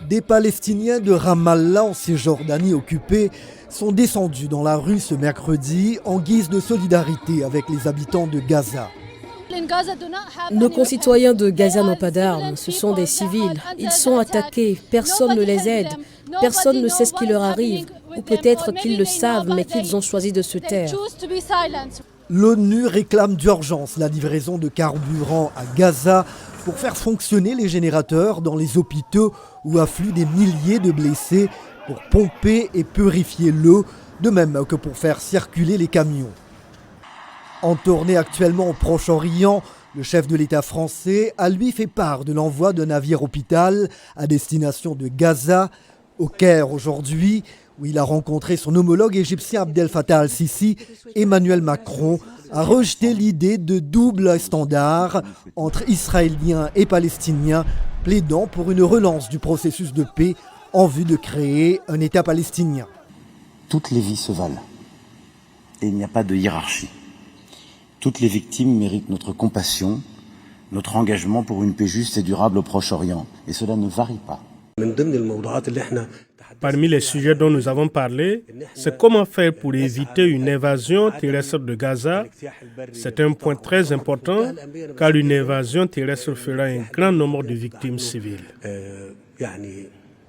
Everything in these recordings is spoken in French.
Des Palestiniens de Ramallah en Cisjordanie occupée sont descendus dans la rue ce mercredi en guise de solidarité avec les habitants de Gaza. Nos concitoyens de Gaza n'ont pas d'armes, ce sont des civils. Ils sont attaqués, personne ne les aide, personne ne sait ce qui leur arrive. Ou peut-être qu'ils le savent, mais qu'ils ont choisi de se taire. L'ONU réclame d'urgence la livraison de carburant à Gaza pour faire fonctionner les générateurs dans les hôpitaux où affluent des milliers de blessés pour pomper et purifier l'eau, de même que pour faire circuler les camions. En tournée actuellement au Proche-Orient, le chef de l'État français a lui fait part de l'envoi d'un navire hôpital à destination de Gaza, au Caire aujourd'hui, où il a rencontré son homologue égyptien Abdel Fattah al-Sisi. Emmanuel Macron a rejeté l'idée de double standard entre Israéliens et Palestiniens, plaidant pour une relance du processus de paix en vue de créer un État palestinien. Toutes les vies se valent et il n'y a pas de hiérarchie. Toutes les victimes méritent notre compassion, notre engagement pour une paix juste et durable au Proche-Orient. Et cela ne varie pas. Parmi les sujets dont nous avons parlé, c'est comment faire pour éviter une invasion terrestre de Gaza. C'est un point très important car une invasion terrestre fera un grand nombre de victimes civiles.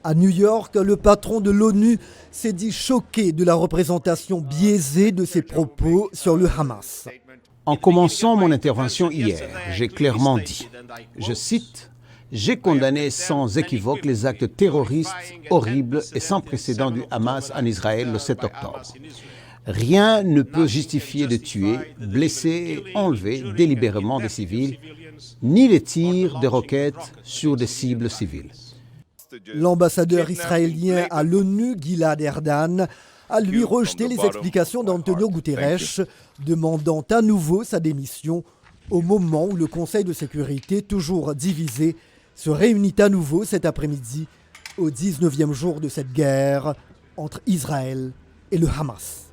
À New York, le patron de l'ONU s'est dit choqué de la représentation biaisée de ses propos sur le Hamas. En commençant mon intervention hier, j'ai clairement dit, je cite, « J'ai condamné sans équivoque les actes terroristes horribles et sans précédent du Hamas en Israël le 7 octobre. Rien ne peut justifier de tuer, blesser et enlever délibérément des civils, ni les tirs de roquettes sur des cibles civiles. » L'ambassadeur israélien à l'ONU, Gilad Erdan, a lui rejeté les explications d'Antonio Guterres, demandant à nouveau sa démission au moment où le Conseil de sécurité, toujours divisé, se réunit à nouveau cet après-midi au 19e jour de cette guerre entre Israël et le Hamas.